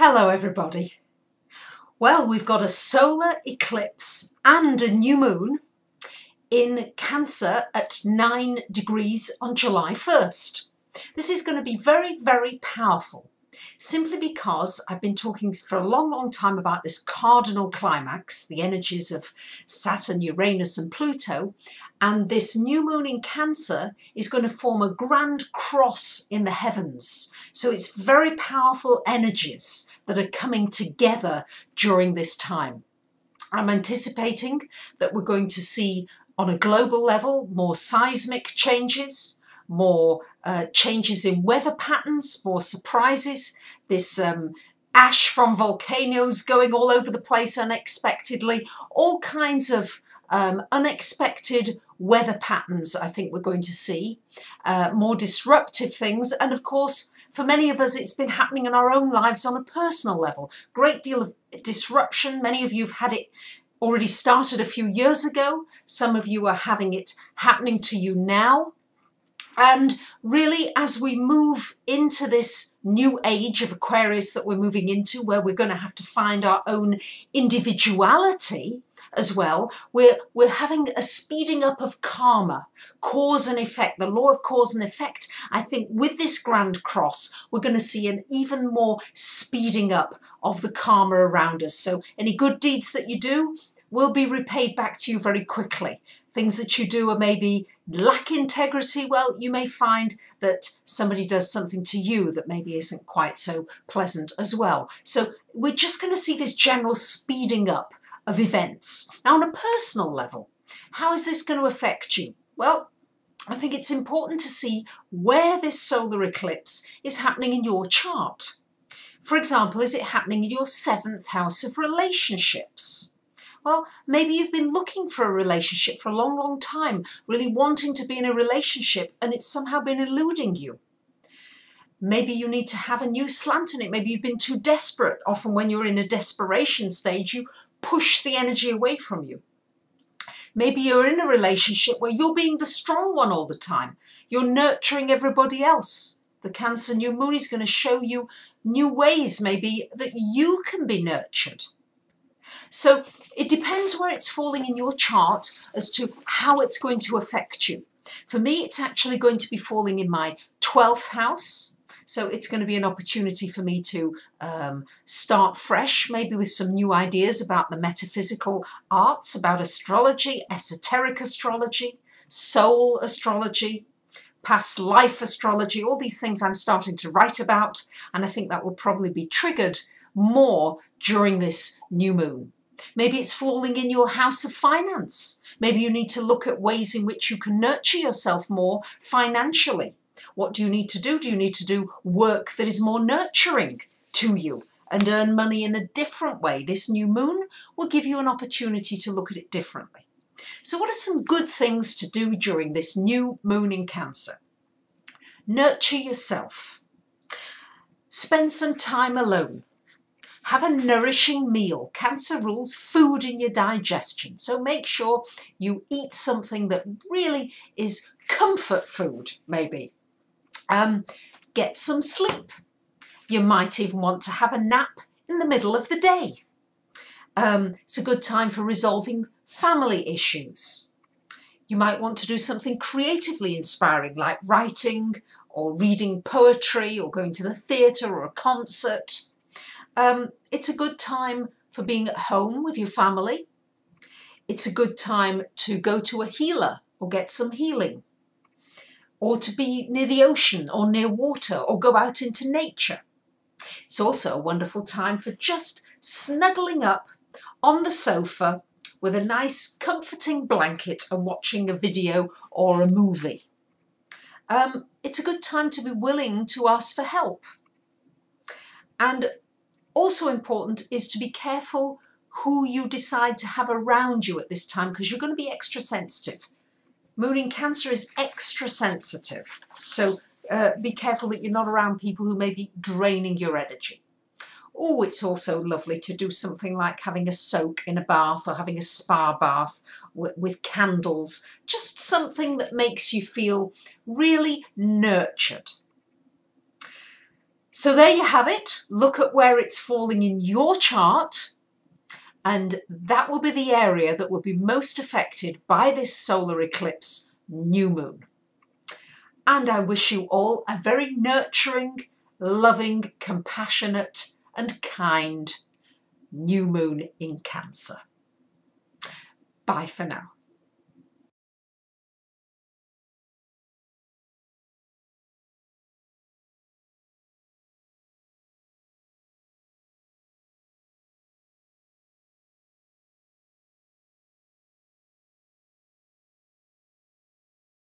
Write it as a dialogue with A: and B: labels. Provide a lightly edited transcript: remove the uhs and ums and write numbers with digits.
A: Hello everybody. Well, we've got a solar eclipse and a new moon in Cancer at 9 degrees on July 1st. This is going to be very, very powerful, simply because I've been talking for a long time about this cardinal climax, the energies of Saturn, Uranus and Pluto, and this new moon in Cancer is going to form a grand cross in the heavens. So it's very powerful energies that are coming together during this time. I'm anticipating that we're going to see on a global level more seismic changes, more changes in weather patterns, more surprises, this ash from volcanoes going all over the place unexpectedly, all kinds of unexpected weather patterns I think we're going to see, more disruptive things, and of course for many of us it's been happening in our own lives on a personal level. Great deal of disruption. Many of you have had it already started a few years ago. Some of you are having it happening to you now. And really, as we move into this new age of Aquarius that we're moving into, where we're going to have to find our own individuality as well, we're having a speeding up of karma, cause and effect, the law of cause and effect. I think with this grand cross, we're going to see an even more speeding up of the karma around us. So any good deeds that you do will be repaid back to you very quickly. Things that you do are maybe lack integrity, well, you may find that somebody does something to you that maybe isn't quite so pleasant as well. So we're just going to see this general speeding up of events. Now, on a personal level, how is this going to affect you? Well, I think it's important to see where this solar eclipse is happening in your chart. For example, is it happening in your 7th house of relationships? Well, maybe you've been looking for a relationship for a long time, really wanting to be in a relationship, and it's somehow been eluding you. Maybe you need to have a new slant in it. Maybe you've been too desperate. Often when you're in a desperation stage, you push the energy away from you. Maybe you're in a relationship where you're being the strong one all the time. You're nurturing everybody else. The Cancer new moon is going to show you new ways maybe that you can be nurtured. So it depends where it's falling in your chart as to how it's going to affect you. For me, it's actually going to be falling in my 12th house. So it's going to be an opportunity for me to start fresh, maybe with some new ideas about the metaphysical arts, about astrology, esoteric astrology, soul astrology, past life astrology, all these things I'm starting to write about. And I think that will probably be triggered more during this new moon. Maybe it's falling in your house of finance. Maybe you need to look at ways in which you can nurture yourself more financially. What do you need to do? Do you need to do work that is more nurturing to you and earn money in a different way? This new moon will give you an opportunity to look at it differently. So what are some good things to do during this new moon in Cancer? Nurture yourself. Spend some time alone. Have a nourishing meal. Cancer rules food in your digestion. So make sure you eat something that really is comfort food, maybe. Get some sleep. You might even want to have a nap in the middle of the day. It's a good time for resolving family issues. You might want to do something creatively inspiring, like writing or reading poetry or going to the theatre or a concert. It's a good time for being at home with your family. It's a good time to go to a healer or get some healing, or to be near the ocean or near water or go out into nature. It's also a wonderful time for just snuggling up on the sofa with a nice comforting blanket and watching a video or a movie. It's a good time to be willing to ask for help. And also important is to be careful who you decide to have around you at this time, because you're going to be extra sensitive. Moon in Cancer is extra sensitive. So be careful that you're not around people who may be draining your energy. Oh, it's also lovely to do something like having a soak in a bath or having a spa bath with candles. Just something that makes you feel really nurtured. So there you have it. Look at where it's falling in your chart, and that will be the area that will be most affected by this solar eclipse new moon. And I wish you all a very nurturing, loving, compassionate and kind new moon in Cancer. Bye for now.